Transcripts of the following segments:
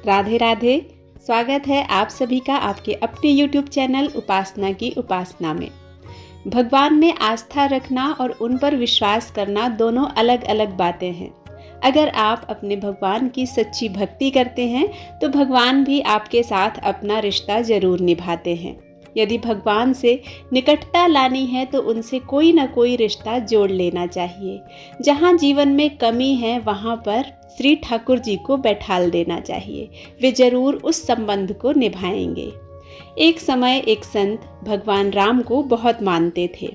राधे राधे। स्वागत है आप सभी का आपके अपने YouTube चैनल उपासना की उपासना में। भगवान में आस्था रखना और उन पर विश्वास करना दोनों अलग अलग बातें हैं। अगर आप अपने भगवान की सच्ची भक्ति करते हैं तो भगवान भी आपके साथ अपना रिश्ता जरूर निभाते हैं। यदि भगवान से निकटता लानी है तो उनसे कोई ना कोई रिश्ता जोड़ लेना चाहिए। जहाँ जीवन में कमी है वहाँ पर श्री ठाकुर जी को बैठाल देना चाहिए, वे जरूर उस संबंध को निभाएंगे। एक समय एक संत भगवान राम को बहुत मानते थे।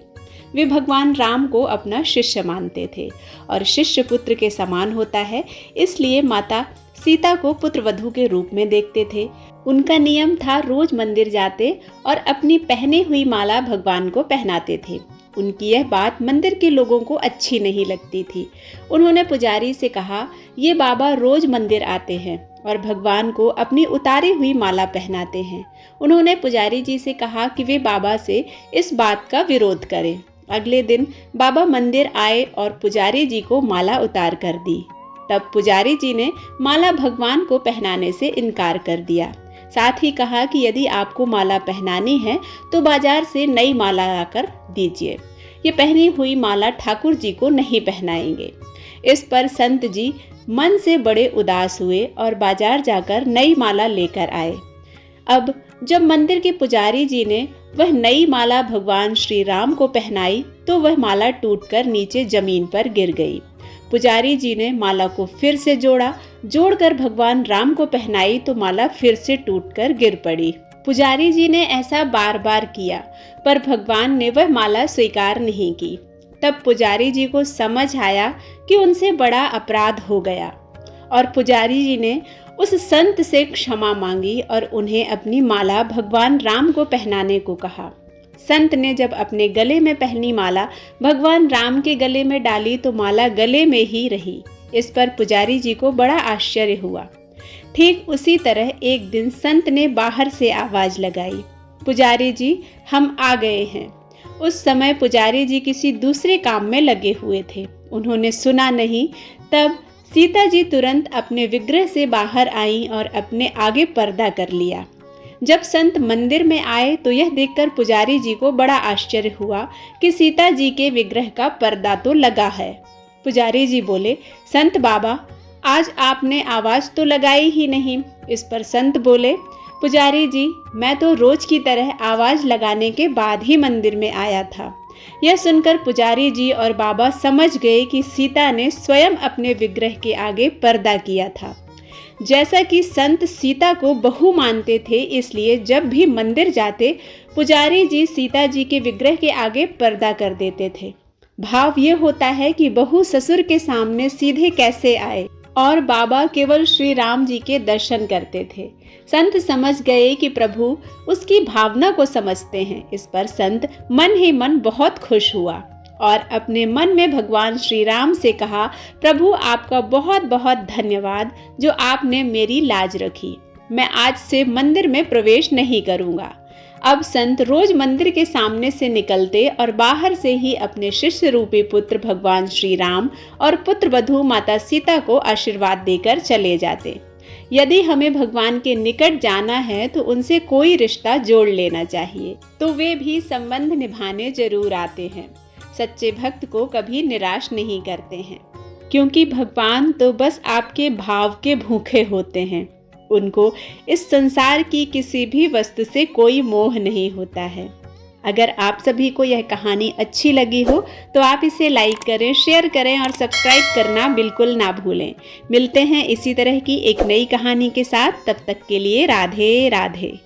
वे भगवान राम को अपना शिष्य मानते थे और शिष्य पुत्र के समान होता है, इसलिए माता सीता को पुत्र वधू के रूप में देखते थे। उनका नियम था रोज मंदिर जाते और अपनी पहनी हुई माला भगवान को पहनाते थे। उनकी यह बात मंदिर के लोगों को अच्छी नहीं लगती थी। उन्होंने पुजारी से कहा, ये बाबा रोज मंदिर आते हैं और भगवान को अपनी उतारी हुई माला पहनाते हैं। उन्होंने पुजारी जी से कहा कि वे बाबा से इस बात का विरोध करें। अगले दिन बाबा मंदिर आए और पुजारी जी को माला उतार कर दी। तब पुजारी जी ने माला भगवान को पहनाने से इनकार कर दिया। साथ ही कहा कि यदि आपको माला पहनानी है तो बाजार से नई माला लाकर दीजिए। ये पहनी हुई माला ठाकुर जी को नहीं पहनाएंगे। इस पर संत जी मन से बड़े उदास हुए और बाजार जाकर नई माला लेकर आए। अब जब मंदिर के पुजारी जी ने वह नई माला भगवान श्री राम को पहनाई तो वह माला टूटकर नीचे जमीन पर गिर गई। पुजारी जी ने माला को फिर से जोड़कर भगवान राम को पहनाई तो माला फिर से टूटकर गिर पड़ी। पुजारी जी ने ऐसा बार बार किया पर भगवान ने वह माला स्वीकार नहीं की। तब पुजारी जी को समझ आया कि उनसे बड़ा अपराध हो गया और पुजारी जी ने उस संत से क्षमा मांगी और उन्हें अपनी माला भगवान राम को पहनाने को कहा। संत ने जब अपने गले में पहनी माला भगवान राम के गले में डाली तो माला गले में ही रही। इस पर पुजारी जी को बड़ा आश्चर्य हुआ। ठीक उसी तरह एक दिन संत ने बाहर से आवाज लगाई, पुजारी जी हम आ गए हैं। उस समय पुजारी जी किसी दूसरे काम में लगे हुए थे, उन्होंने सुना नहीं। तब सीता जी तुरंत अपने विग्रह से बाहर आईं और अपने आगे पर्दा कर लिया। जब संत मंदिर में आए तो यह देखकर पुजारी जी को बड़ा आश्चर्य हुआ कि सीता जी के विग्रह का पर्दा तो लगा है। पुजारी जी बोले, संत बाबा आज आपने आवाज तो लगाई ही नहीं। इस पर संत बोले, पुजारी जी मैं तो रोज की तरह आवाज लगाने के बाद ही मंदिर में आया था। यह सुनकर पुजारी जी और बाबा समझ गए कि सीता ने स्वयं अपने विग्रह के आगे पर्दा किया था। जैसा कि संत सीता को बहू मानते थे, इसलिए जब भी मंदिर जाते पुजारी जी सीता जी के विग्रह के आगे पर्दा कर देते थे। भाव ये होता है कि बहू ससुर के सामने सीधे कैसे आए और बाबा केवल श्री राम जी के दर्शन करते थे। संत समझ गए कि प्रभु उसकी भावना को समझते हैं। इस पर संत मन ही मन बहुत खुश हुआ और अपने मन में भगवान श्री राम से कहा, प्रभु आपका बहुत बहुत धन्यवाद जो आपने मेरी लाज रखी। मैं आज से मंदिर में प्रवेश नहीं करूंगा। अब संत रोज मंदिर के सामने से निकलते और बाहर से ही अपने शिष्य रूपी पुत्र भगवान श्री राम और पुत्र वधू माता सीता को आशीर्वाद देकर चले जाते। यदि हमें भगवान के निकट जाना है तो उनसे कोई रिश्ता जोड़ लेना चाहिए, तो वे भी संबंध निभाने जरूर आते हैं। सच्चे भक्त को कभी निराश नहीं करते हैं, क्योंकि भगवान तो बस आपके भाव के भूखे होते हैं। उनको इस संसार की किसी भी वस्तु से कोई मोह नहीं होता है। अगर आप सभी को यह कहानी अच्छी लगी हो तो आप इसे लाइक करें, शेयर करें और सब्सक्राइब करना बिल्कुल ना भूलें। मिलते हैं इसी तरह की एक नई कहानी के साथ, तब तक के लिए राधे राधे।